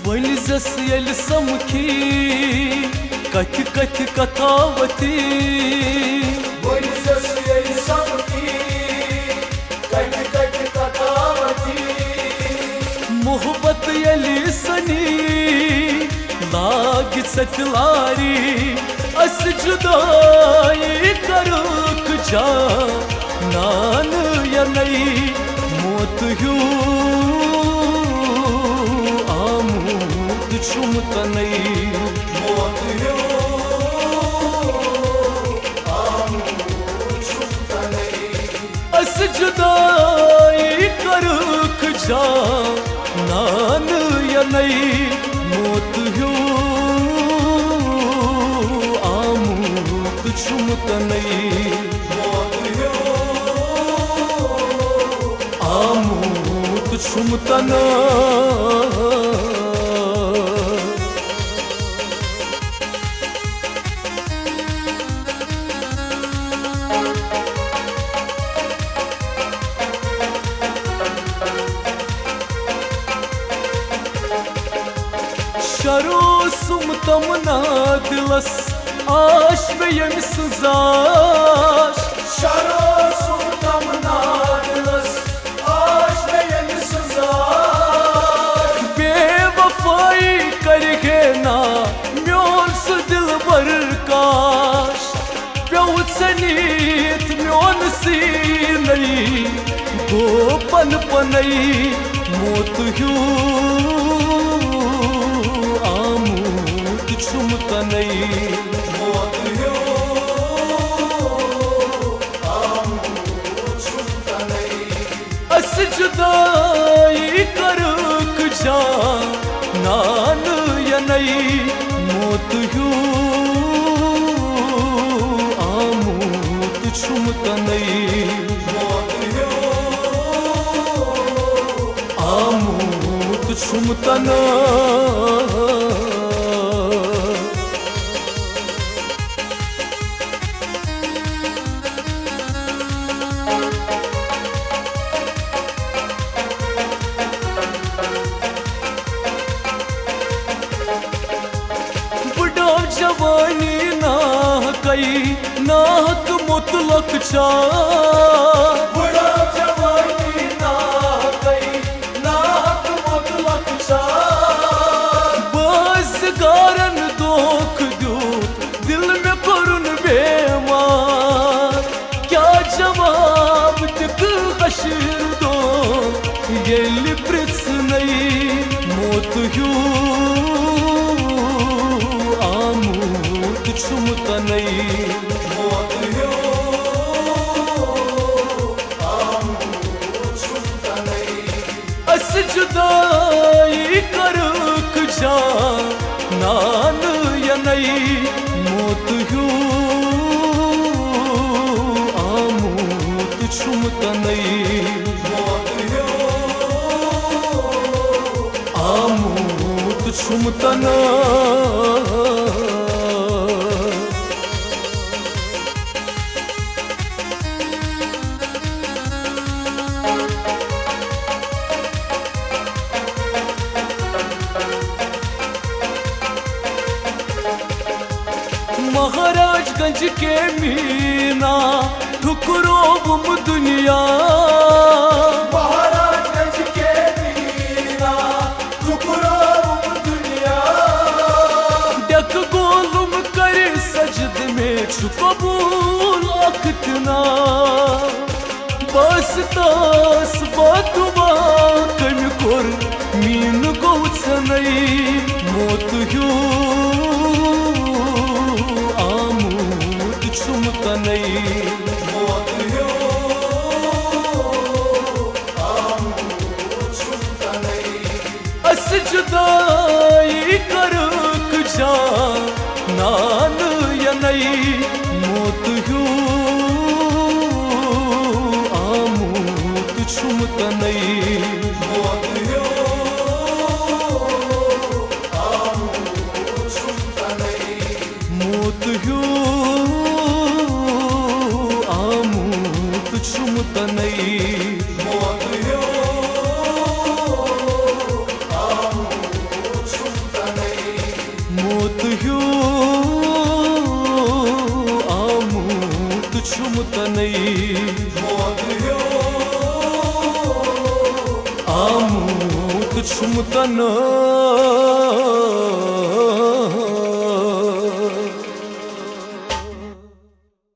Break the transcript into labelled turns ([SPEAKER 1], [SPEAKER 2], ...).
[SPEAKER 1] वलिजस यल समखी कथ कथ कथावती
[SPEAKER 2] वलिजस यल समखी कथ कथ कथावती
[SPEAKER 1] मोहब्बत यली सनी लाग सतलारी अस जुदाई करुक जा नान या नई मौत ह्यू आमूद छुमत नई
[SPEAKER 2] मौत ह्यू आमूद छुमत नई
[SPEAKER 1] अस जुदाई करुक जा नान या नई मौत ह्यू आमूद छुमत नई
[SPEAKER 2] मौत ह्यू
[SPEAKER 1] आमूद छुमत न शरो सुमतम नादिलस आश में यम सुजाश
[SPEAKER 2] शरो सुमतम नादिलस आश में यम सुजाश
[SPEAKER 1] बेवफाई करके ना म्योन सु दिल बर काश प्योचनीत म्योन सी नई गो पन पनई मौत ह्यू आमूद छुमत नई
[SPEAKER 2] मौत ह्यू आमूद छुमत नई
[SPEAKER 1] अस जुदाई करुक जा नान या नई मौत ह्यू आमूद छुमत नई
[SPEAKER 2] मौत ह्यू
[SPEAKER 1] आमूद छुमत न जवानी ना कई नाहक मुतलक चा
[SPEAKER 2] बुढ़ा जवानी ना कई नाहक मुतलक चा
[SPEAKER 1] बस गारन दोख दो दिल में करुन बेमार क्या जवाब दिख हशर दो ये लिप्रिस नई मौत ह्यू छुमत नई
[SPEAKER 2] मौत ह्यू आमूद छुमत नई
[SPEAKER 1] अस जुदाई करुक जा नान या नई मौत ह्यू आमूद छुमत नई
[SPEAKER 2] मौत ह्यू
[SPEAKER 1] आमूद छुमत न महाराजगंज के मीना ठुकरो गुम दुनिया
[SPEAKER 2] महाराजगंज के मीना ठुकरो गुम दुनिया
[SPEAKER 1] डक गोलुम कर सजद में छुकबूल अखतना बस तास बातुबा कम कोर मीन गोच नई मौत ह्यू आमूद छुमत नई
[SPEAKER 2] मौत ह्यू आमूद छुमत नई
[SPEAKER 1] अस जुदाई करुक जा नान या नई मौत ह्यू आमूद छुमत नई
[SPEAKER 2] मौत ह्यू आमूद छुमत नई
[SPEAKER 1] मौत ह्यू आमूद छुमत नई
[SPEAKER 2] मौत ह्यू आमूद छुमत
[SPEAKER 1] छुम तनई